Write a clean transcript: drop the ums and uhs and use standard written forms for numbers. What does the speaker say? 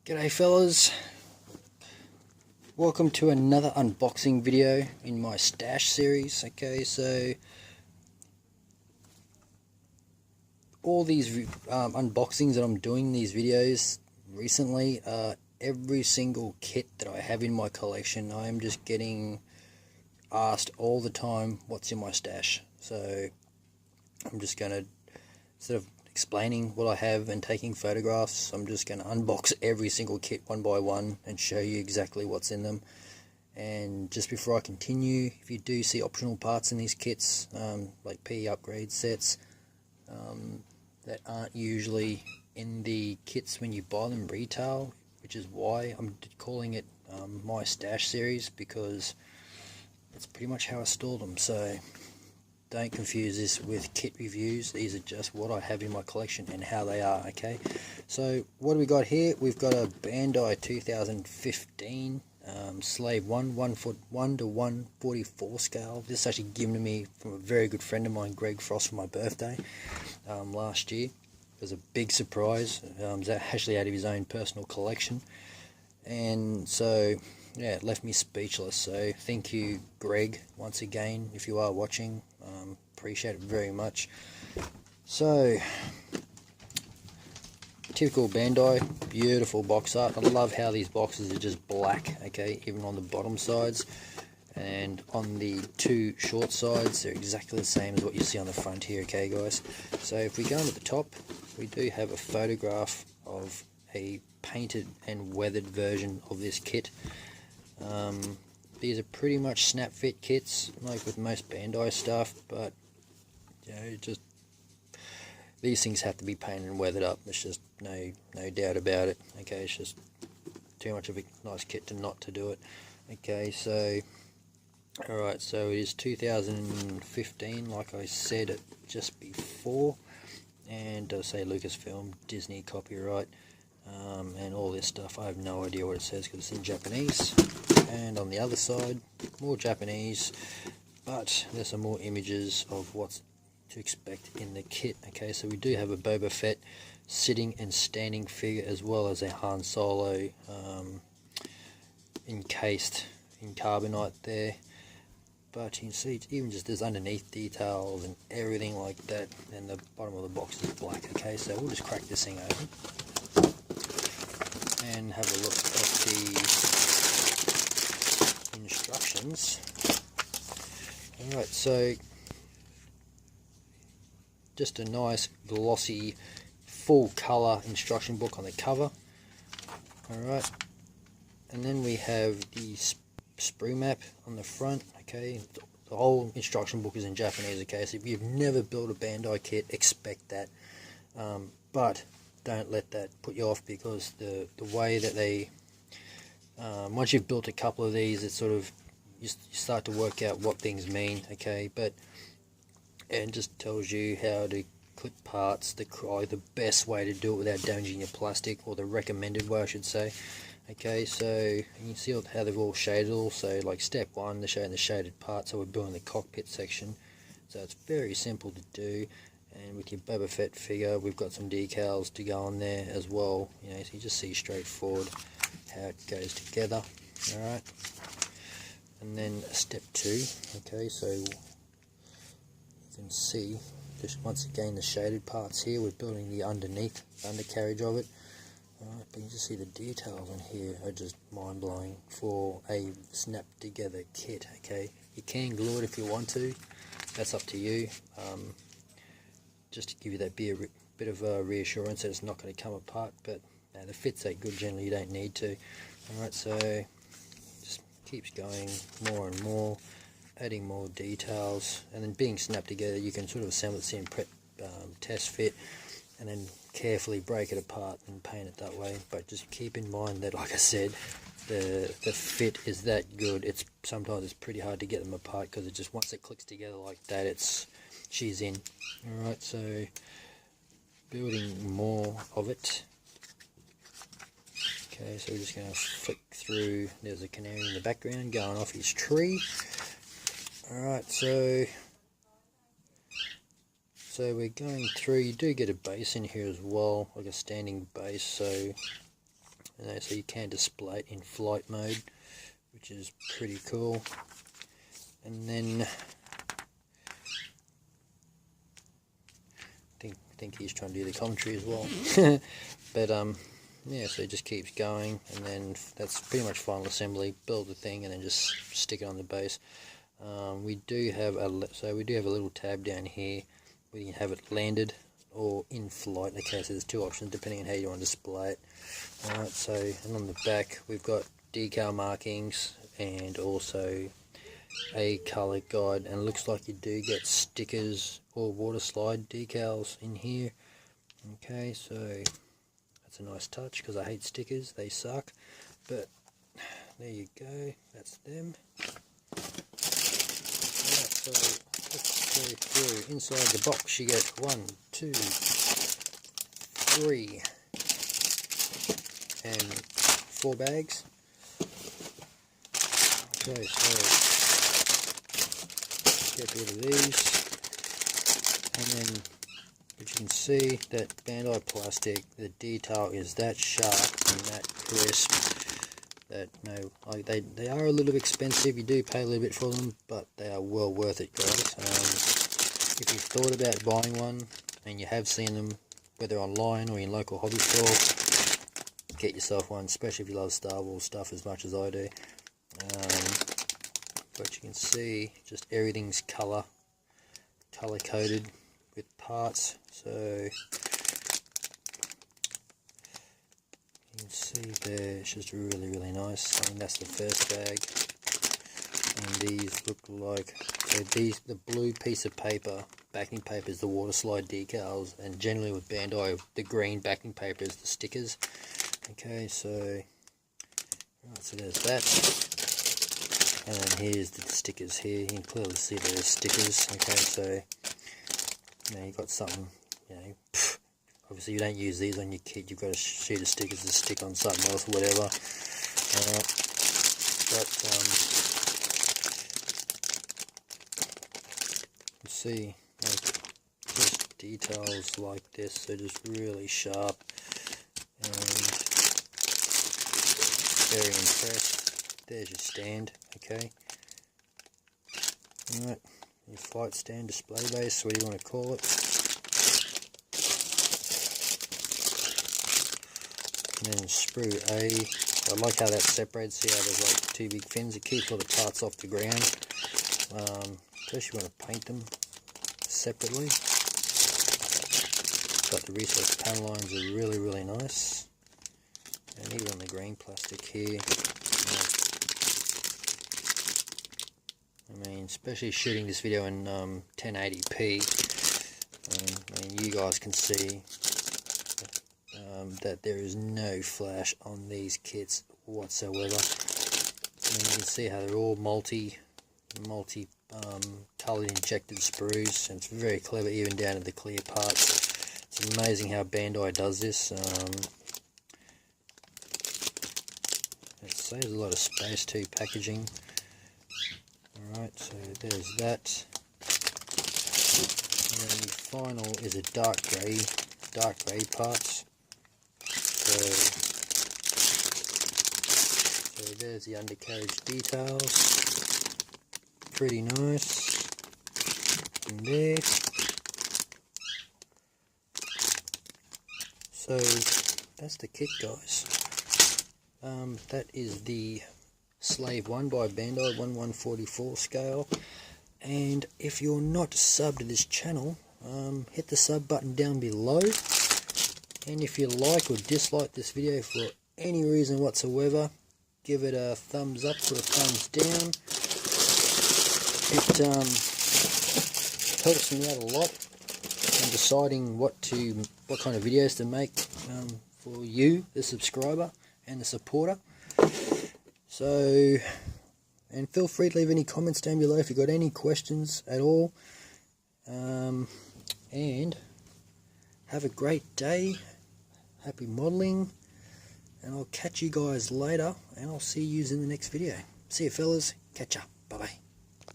G'day fellas, welcome to another unboxing video in my stash series. Okay, so all these unboxings that I'm doing, these videos recently, every single kit that I have in my collection. I am just getting asked all the time what's in my stash, so I'm just going to, instead of explaining what I have and taking photographs, I'm just going to unbox every single kit one by one and show you exactly what's in them. And just before I continue, if you do see optional parts in these kits, like PE upgrade sets, that aren't usually in the kits when you buy them retail, which is why I'm calling it my stash series, because that's pretty much how I store them. So don't confuse this with kit reviews. These are just what I have in my collection and how they are. Okay, so what do we got here? We've got a Bandai 2015 Slave 1 foot 1 to 144 scale. This is actually given to me from a very good friend of mine, Greg Frost, for my birthday last year. It was a big surprise. It was actually out of his own personal collection, and so yeah, it left me speechless. So thank you, Greg, once again, if you are watching. Appreciate it very much. So, typical Bandai, beautiful box art. I love how these boxes are just black, okay, even on the bottom sides. And on the two short sides, they're exactly the same as what you see on the front here, okay, guys? So if we go on to the top, we do have a photograph of a painted and weathered version of this kit. These are pretty much snap fit kits, like with most Bandai stuff, but you know, just these things have to be painted and weathered up. There's just no doubt about it. Okay, it's just too much of a nice kit to not to do it. Okay, so alright, so it is 2015, like I said it just before, and does say Lucasfilm, Disney copyright, and all this stuff. I have no idea what it says because it's in Japanese. And on the other side, more Japanese, but there's some more images of what's to expect in the kit. Okay, so we do have a Boba Fett sitting and standing figure, as well as a Han Solo encased in carbonite there. But you can see even just there's underneath details and everything like that, and the bottom of the box is black. Okay, so we'll just crack this thing open and have a look at the instructions. Alright, so just a nice glossy full colour instruction book on the cover. Alright, and then we have the sprue map on the front. Okay, the whole instruction book is in Japanese. Okay, so if you've never built a Bandai kit, expect that, but don't let that put you off, because the way that they once you've built a couple of these, it's sort of you start to work out what things mean. Okay, but it just tells you how to clip parts, the best way to do it without damaging your plastic, or the recommended way, I should say. Okay, so you can see how they've all shaded. Also, like step one, they're showing the shaded part, so we're building the cockpit section. So it's very simple to do. And with your Boba Fett figure, we've got some decals to go on there as well. You know, so you just see straightforward how it goes together. Alright, and then step two. Okay, so you can see just once again the shaded parts here. We're building the undercarriage of it. Alright, but you just see the details on here are just mind-blowing for a snap together kit. Okay, you can glue it if you want to, that's up to you. Just to give you that bit of reassurance that it's not going to come apart, but no, the fit's that good, generally you don't need to. Alright, so just keeps going more and more, adding more details, and then being snapped together, you can sort of assemble it in prep test fit, and then carefully break it apart and paint it that way. But just keep in mind that, like I said, the fit is that good. Sometimes it's pretty hard to get them apart, because it just, once it clicks together like that, she's in. Alright, so building more of it. Okay, so we're just going to flick through. There's a canary in the background going off his tree. Alright, so we're going through. You do get a base in here as well, like a standing base, so so you can display it in flight mode, which is pretty cool. And then I think he's trying to do the commentary as well. But yeah, so it just keeps going, and then that's pretty much final assembly. Build the thing and then just stick it on the base. We do have a little tab down here where you can have it landed or in flight. Okay, so there's two options depending on how you want to display it. Alright, so and on the back we've got decal markings and also a colour guide, and it looks like you do get stickers or water slide decals in here. Okay, so that's a nice touch because I hate stickers, they suck, but there you go, that's them. Alright, so let's go through. Inside the box you get 1, 2, 3 and 4 bags. Okay, so get rid of these, and then as you can see that Bandai plastic, the detail is that sharp and that crisp that they are a little bit expensive. You do pay a little bit for them, but they are well worth it, guys. If you've thought about buying one and you have seen them whether online or in local hobby store, get yourself one, especially if you love Star Wars stuff as much as I do. But you can see just everything's color coded with parts, so you can see there it's just really nice. I mean, that's the first bag, and these look like, so the blue piece of paper, backing paper, is the water slide decals, and generally with Bandai the green backing paper is the stickers. Okay, so right, so there's that. And then here's the stickers here. You can clearly see there's stickers. Okay, so you've got something, obviously you don't use these on your kit, you've got a sheet of stickers to stick on something else or whatever. But you see, just details like this are just really sharp, and very impressed. There's your stand, okay. Alright, your flight stand, display base, what do you want to call it. And then Sprue A. I like how that separates. See how there's like two big fins. It keeps all the parts off the ground. Especially when I paint them separately. But the recessed panel lines are really nice. And even on the green plastic here. I mean, especially shooting this video in 1080p, I mean, you guys can see that there is no flash on these kits whatsoever. I mean, you can see how they're all multi coloured injected sprues, and it's very clever even down to the clear parts. It's amazing how Bandai does this. It saves a lot of space too, packaging. Alright, so there's that. And then the final is a dark grey parts. So there's the undercarriage details. Pretty nice. And there. So that's the kit, guys. That is the Slave 1 by Bandai 1144 scale. And if you're not subbed to this channel, hit the sub button down below. And if you like or dislike this video for any reason whatsoever, give it a thumbs up or a thumbs down. It helps me out a lot in deciding what kind of videos to make for you, the subscriber and the supporter. So, and feel free to leave any comments down below if you've got any questions at all. And have a great day. Happy modelling. And I'll catch you guys later. And I'll see you in the next video. See you fellas. Catch up. Bye bye.